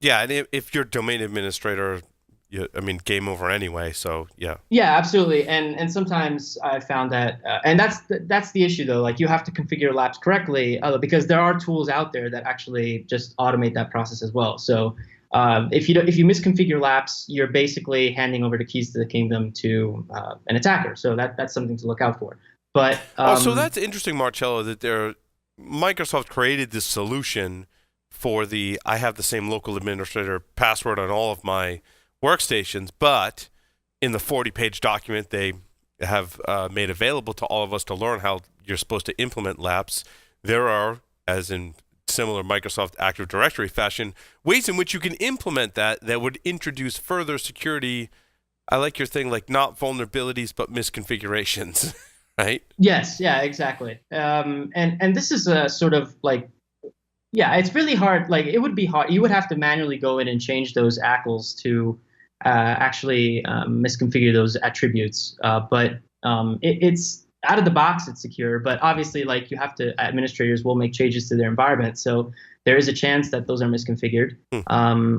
Yeah, and if you're domain administrator, game over anyway. So yeah. Yeah, absolutely. And sometimes I found that, and that's the issue though. Like you have to configure laps correctly because there are tools out there that actually just automate that process as well. So if you misconfigure laps, you're basically handing over the keys to the kingdom to an attacker. So that's something to look out for. But so that's interesting, Marcello, that Microsoft created this solution for I have the same local administrator password on all of my workstations, but in the 40-page document they have made available to all of us to learn how you're supposed to implement laps. There are, as in similar Microsoft Active Directory fashion, ways in which you can implement that would introduce further security. I like your thing, like not vulnerabilities, but misconfigurations. Right? Yes, yeah, exactly. And this is a sort of like, yeah, it's really hard. Like it would be hard. You would have to manually go in and change those ACLs to actually misconfigure those attributes. But it's out of the box, it's secure. But obviously, like administrators will make changes to their environment. So there is a chance that those are misconfigured,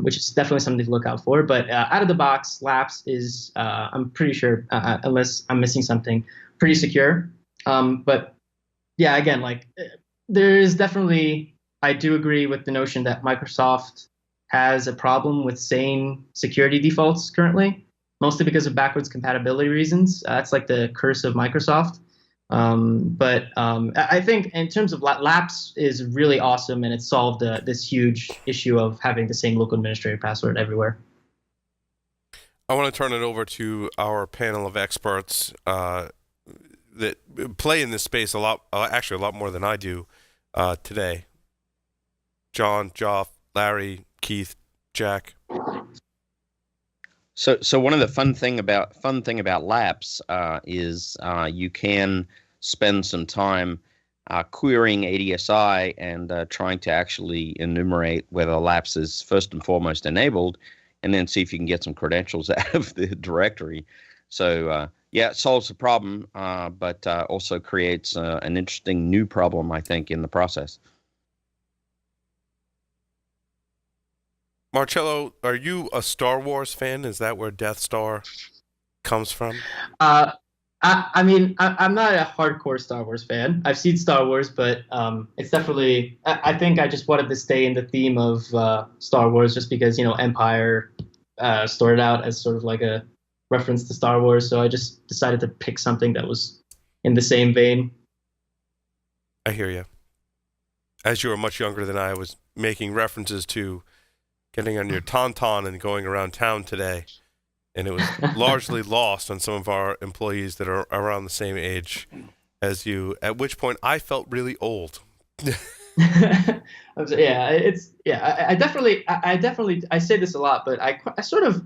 which is definitely something to look out for. But out of the box, laps is, I'm pretty sure, unless I'm missing something, pretty secure. But yeah, again, like there is definitely, I do agree with the notion that Microsoft has a problem with sane security defaults currently, mostly because of backwards compatibility reasons. That's like the curse of Microsoft. But I think in terms of laps is really awesome, and it solved this huge issue of having the same local administrator password everywhere. I want to turn it over to our panel of experts that play in this space a lot more than I do today. John, Joff, Larry, Keith, Jack. So one of the fun thing about laps is you can spend some time querying ADSI and trying to actually enumerate whether laps is first and foremost enabled, and then see if you can get some credentials out of the directory. So it solves the problem, but also creates an interesting new problem, I think, in the process. Marcello, are you a Star Wars fan? Is that where Death Star comes from? I mean, I'm not a hardcore Star Wars fan. I've seen Star Wars, but it's definitely, I think I just wanted to stay in the theme of Star Wars just because, Empire started out as sort of like a reference to Star Wars. So I just decided to pick something that was in the same vein. I hear you. As you were much younger than I was making references to getting on your tauntaun and going around town today, and it was largely lost on some of our employees that are around the same age as you, at which point I felt really old. I definitely say this a lot, but I sort of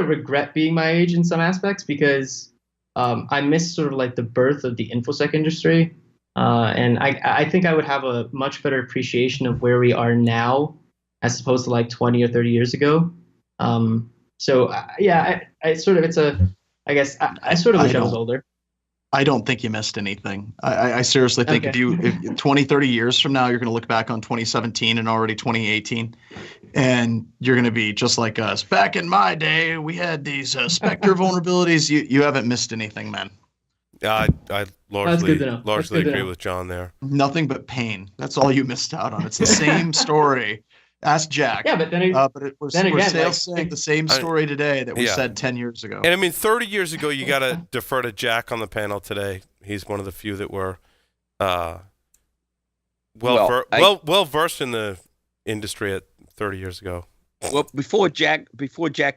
regret being my age in some aspects because I miss sort of like the birth of the InfoSec industry. And I think I would have a much better appreciation of where we are now as opposed to like 20 or 30 years ago. I sort of wish I was older. I don't think you missed anything. I seriously think Okay. if 20, 30 years from now, you're going to look back on 2017 and already 2018, and you're going to be just like us. Back in my day, we had these Spectre vulnerabilities. You haven't missed anything, man. I good to know. largely That's good to agree know. with John there. Nothing but pain. That's all you missed out on. It's the same story. Ask Jack. Yeah, but then, But we're again, saying the same story today that we Yeah. said 10 years ago. And I mean, 30 years ago, you got to defer to Jack on the panel today. He's one of the few that were well versed in the industry at 30 years ago. Well, before Jack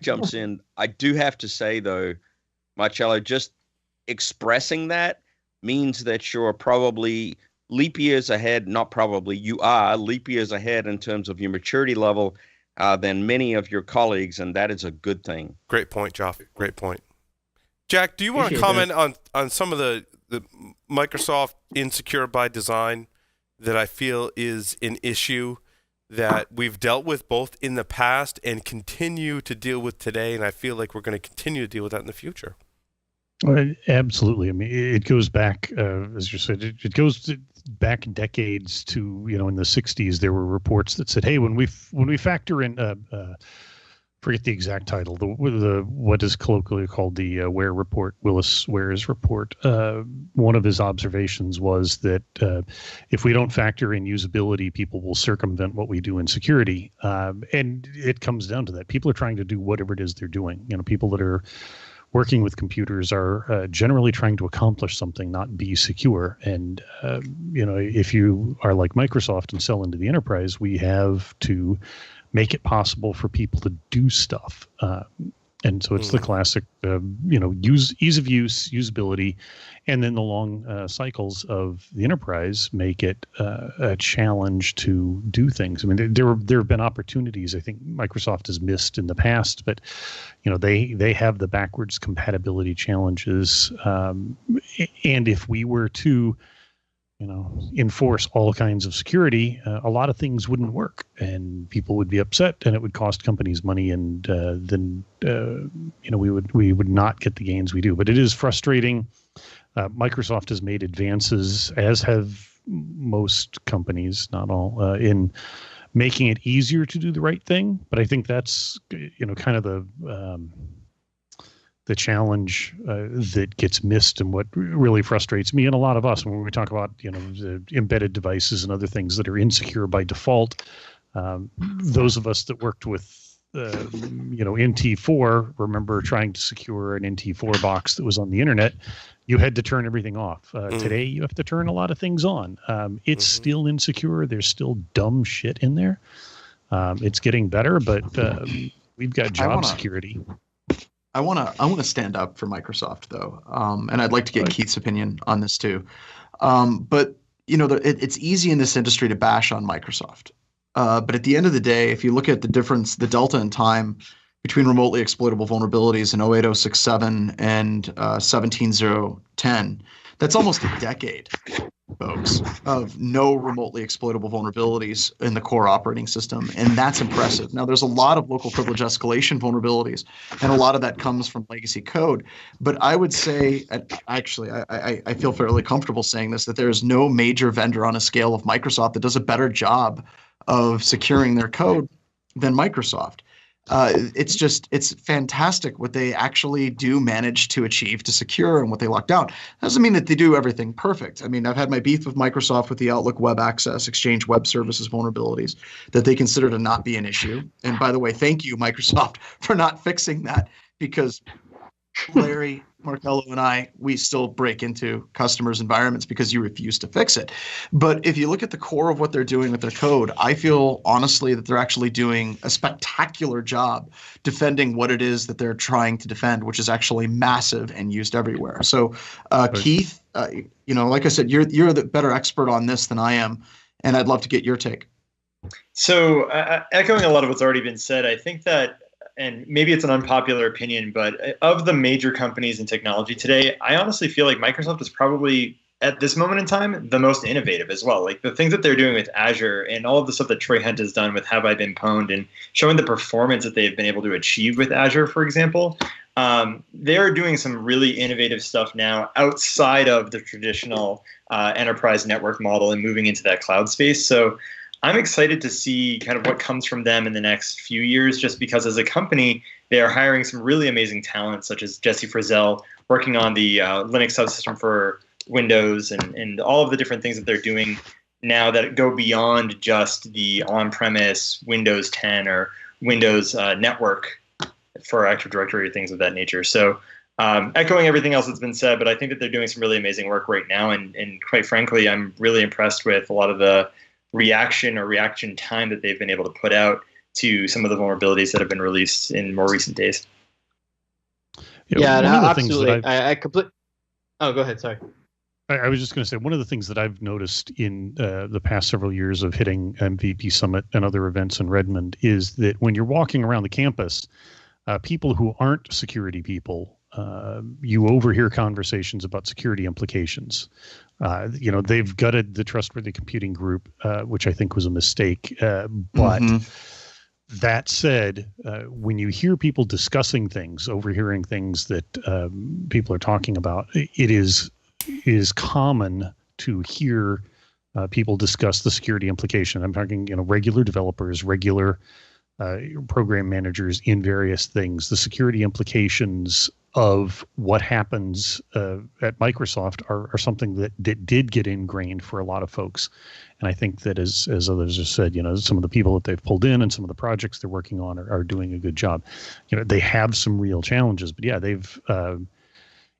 jumps in, I do have to say though, Marcello, just expressing that means that you're probably leap years ahead. Not probably, you are leap years ahead in terms of your maturity level than many of your colleagues, and that is a good thing. Great point, Joff. Great point. Jack, do you want to Appreciate comment on some of the Microsoft insecure by design that I feel is an issue that we've dealt with both in the past and continue to deal with today, and I feel like we're going to continue to deal with that in the future? Absolutely. I mean, it goes back, as you said, it goes back decades to, in the 60s, there were reports that said, hey, when we factor in, forget the exact title, the what is colloquially called the Ware report, Willis Ware's report. One of his observations was that if we don't factor in usability, people will circumvent what we do in security. And it comes down to that. People are trying to do whatever it is they're doing. People that are working with computers are generally trying to accomplish something, not be secure. And, if you are like Microsoft and sell into the enterprise, we have to make it possible for people to do stuff. And so it's the classic, ease of use, usability, and then the long cycles of the enterprise make it a challenge to do things. I mean, there have been opportunities I think Microsoft has missed in the past, but they have the backwards compatibility challenges. And if we were to enforce all kinds of security, a lot of things wouldn't work, and people would be upset, and it would cost companies money, and then we would not get the gains we do. But it is frustrating. Microsoft has made advances, as have most companies, not all, in making it easier to do the right thing. But I think that's kind of the challenge that gets missed, and what really frustrates me and a lot of us when we talk about the embedded devices and other things that are insecure by default. Those of us that worked with NT4 remember trying to secure an NT4 box that was on the internet. You had to turn everything off. Today you have to turn a lot of things on. It's still insecure. There's still dumb shit in there. It's getting better, but we've got job security. I want to stand up for Microsoft though, and I'd like to get Keith's opinion on this too. But it's easy in this industry to bash on Microsoft. But at the end of the day, if you look at the delta in time between remotely exploitable vulnerabilities in 08067 and 17010, that's almost a decade, folks, of no remotely exploitable vulnerabilities in the core operating system. And that's impressive. Now, there's a lot of local privilege escalation vulnerabilities, and a lot of that comes from legacy code. But I would say, actually, I feel fairly comfortable saying this, that there is no major vendor on a scale of Microsoft that does a better job of securing their code than Microsoft. It's fantastic what they actually do manage to achieve to secure and what they lock down. Doesn't mean that they do everything perfect. I mean, I've had my beef with Microsoft with the Outlook Web Access, Exchange Web Services vulnerabilities that they consider to not be an issue. And by the way, thank you, Microsoft, for not fixing that, because Larry, Marcello, and we still break into customers' environments because you refuse to fix it. But if you look at the core of what they're doing with their code, I feel honestly that they're actually doing a spectacular job defending what it is that they're trying to defend, which is actually massive and used everywhere. So, Keith, like I said, you're the better expert on this than I am, and I'd love to get your take. So, echoing a lot of what's already been said, I think that, and maybe it's an unpopular opinion, but of the major companies in technology today, I honestly feel like Microsoft is probably, at this moment in time, the most innovative as well. Like the things that they're doing with Azure and all of the stuff that Troy Hunt has done with Have I Been Pwned and showing the performance that they've been able to achieve with Azure, for example, they're doing some really innovative stuff now outside of the traditional enterprise network model and moving into that cloud space. So I'm excited to see kind of what comes from them in the next few years, just because as a company, they are hiring some really amazing talent, such as Jesse Frizzell, working on the Linux subsystem for Windows and all of the different things that they're doing now that go beyond just the on-premise Windows 10 or Windows network for Active Directory or things of that nature. So echoing everything else that's been said, but I think that they're doing some really amazing work right now. And quite frankly, I'm really impressed with a lot of the reaction time that they've been able to put out to some of the vulnerabilities that have been released in more recent days. Yeah, absolutely. I completely. Oh, go ahead. Sorry. I was just going to say, one of the things that I've noticed in the past several years of hitting MVP Summit and other events in Redmond is that when you're walking around the campus, people who aren't security people, you overhear conversations about security implications. They've gutted the Trustworthy Computing Group, which I think was a mistake. But that said, when you hear people discussing things, overhearing things that people are talking about, it is common to hear people discuss the security implication. I'm talking, regular developers, regular program managers in various things. The security implications of what happens at Microsoft are something that did get ingrained for a lot of folks. And I think that as others have said, some of the people that they've pulled in and some of the projects they're working on are doing a good job. They have some real challenges, but yeah, they've,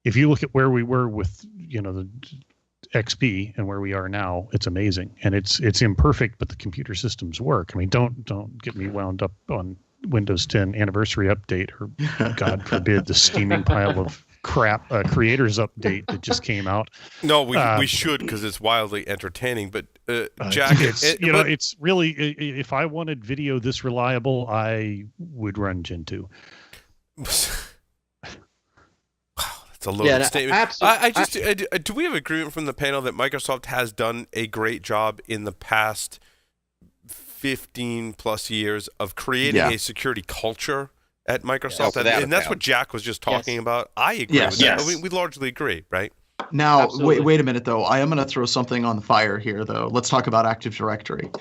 if you look at where we were with, the XP and where we are now, it's amazing. And it's imperfect, but the computer systems work. I mean, don't get me wound up on Windows 10 anniversary update, or God forbid, the steaming pile of crap creators update that just came out. No, we should, because it's wildly entertaining. But Jack, it's really, if I wanted video this reliable, I would run Gentoo. It's a loaded statement. Do we have agreement from the panel that Microsoft has done a great job in the past 15 plus years of creating a security culture at Microsoft? And that's what Jack was just talking about. I agree with that. I mean, we largely agree, right? Now, wait a minute, though. I am going to throw something on the fire here, though. Let's talk about Active Directory.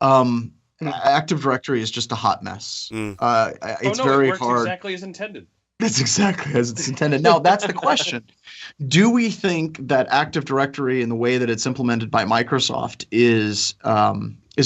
Active Directory is just a hot mess. It's very it works hard. Exactly as intended. That's exactly as it's intended. Now, that's the question. Do we think that Active Directory and the way that it's implemented by Microsoft is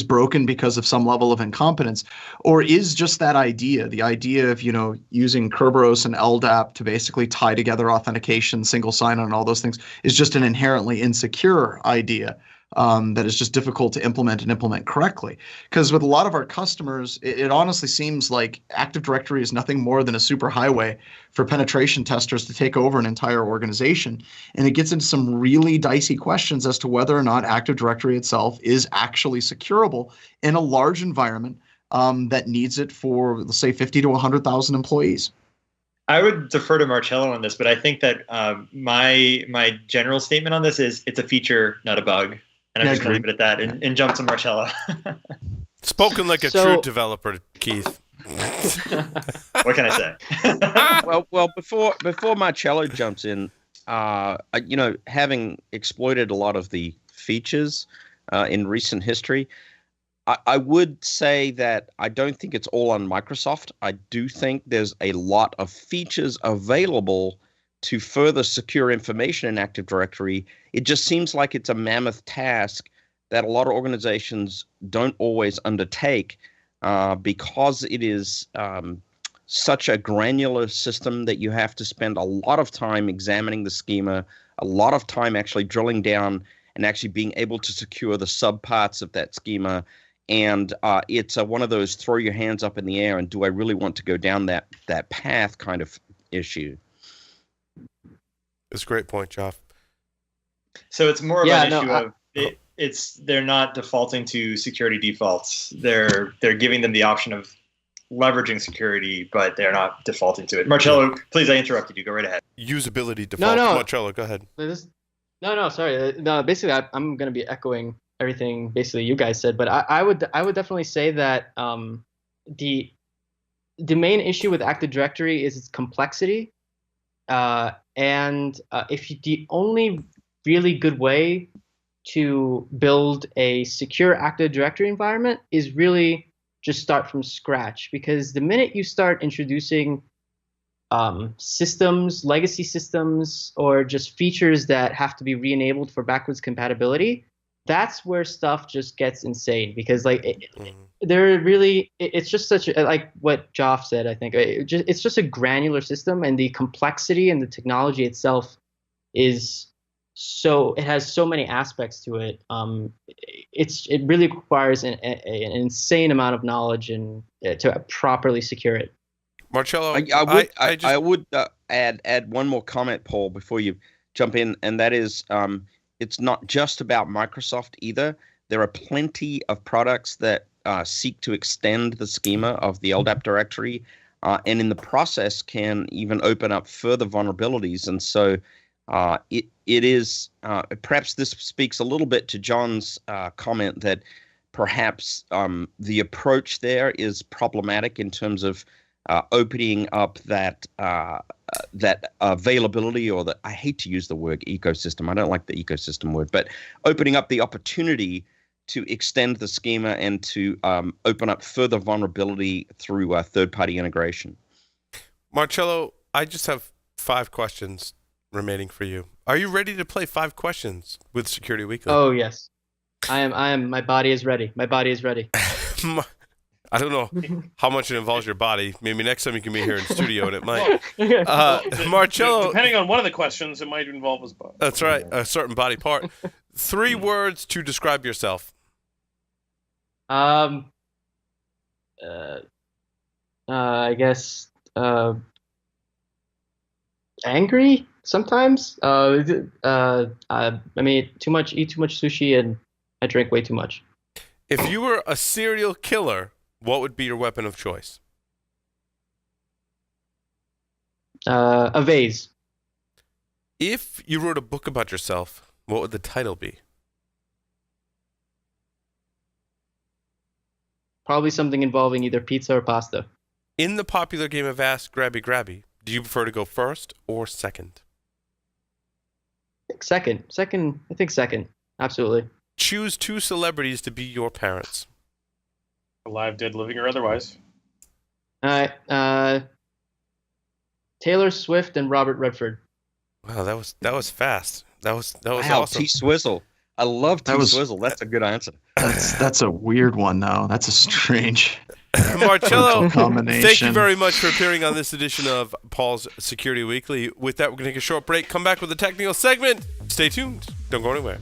broken because of some level of incompetence? Or is just that idea, the idea of, using Kerberos and LDAP to basically tie together authentication, single sign-on, and all those things, is just an inherently insecure idea? That is just difficult to implement correctly. Because with a lot of our customers, it honestly seems like Active Directory is nothing more than a superhighway for penetration testers to take over an entire organization. And it gets into some really dicey questions as to whether or not Active Directory itself is actually securable in a large environment that needs it for, let's say, 50 to 100,000 employees. I would defer to Marcello on this, but I think that my general statement on this is it's a feature, not a bug. And I'm just going to leave it at that and jump to Marcello. Spoken like a true developer, Keith. What can I say? well, before Marcello jumps in, having exploited a lot of the features in recent history, I would say that I don't think it's all on Microsoft. I do think there's a lot of features available to further secure information in Active Directory. It just seems like it's a mammoth task that a lot of organizations don't always undertake because it is such a granular system that you have to spend a lot of time examining the schema, a lot of time actually drilling down and actually being able to secure the subparts of that schema. And it's one of those throw your hands up in the air and do I really want to go down that path kind of issue. That's a great point, Jeff. So it's more of an issue of they're not defaulting to security defaults. They're giving them the option of leveraging security, but they're not defaulting to it. Marcello, please, I interrupted you. Go right ahead. Usability default. No. Marcello, go ahead. Sorry. No, basically, I'm going to be echoing everything basically you guys said, but I would definitely say that the main issue with Active Directory is its complexity. The only really good way to build a secure Active Directory environment is really just start from scratch, because the minute you start introducing systems, legacy systems, or just features that have to be re-enabled for backwards compatibility, that's where stuff just gets insane. Because it's just such a, like what Joff said, I think it's just a granular system, and the complexity and the technology itself is it has so many aspects to it. It really requires an insane amount of knowledge and to properly secure it. Marcello, I would add one more comment, Paul, before you jump in, and that is it's not just about Microsoft either. There are plenty of products that seek to extend the schema of the LDAP directory, and in the process can even open up further vulnerabilities. And so it is perhaps this speaks a little bit to John's comment that perhaps the approach there is problematic in terms of opening up that availability, or I hate to use the word ecosystem. I don't like the ecosystem word, but opening up the opportunity to extend the schema and to open up further vulnerability through third-party integration. Marcello, I just have 5 questions remaining for you. Are you ready to play 5 questions with Security Weekly? Oh yes, I am. My body is ready. My body is ready. I don't know how much it involves your body. Maybe next time you can be here in the studio, and it might. Marcello, depending on one of the questions, it might involve his body. That's right, a certain body part. 3 words to describe yourself. I guess angry sometimes. I mean, eat too much sushi, and I drink way too much. If you were a serial killer, what would be your weapon of choice? A vase. If you wrote a book about yourself, what would the title be? Probably something involving either pizza or pasta. In the popular game of Ask Grabby Grabby, do you prefer to go first or second? Second. I think second. Absolutely. Choose 2 celebrities to be your parents. Alive, dead, living, or otherwise. All right. Taylor Swift and Robert Redford. Wow, that was fast. That was wow, awesome. T-Swizzle. I love T-Swizzle. That's a good answer. That's a weird one, though. That's a strange Marcello, combination. Thank you very much for appearing on this edition of Paul's Security Weekly. With that, we're going to take a short break. Come back with a technical segment. Stay tuned. Don't go anywhere.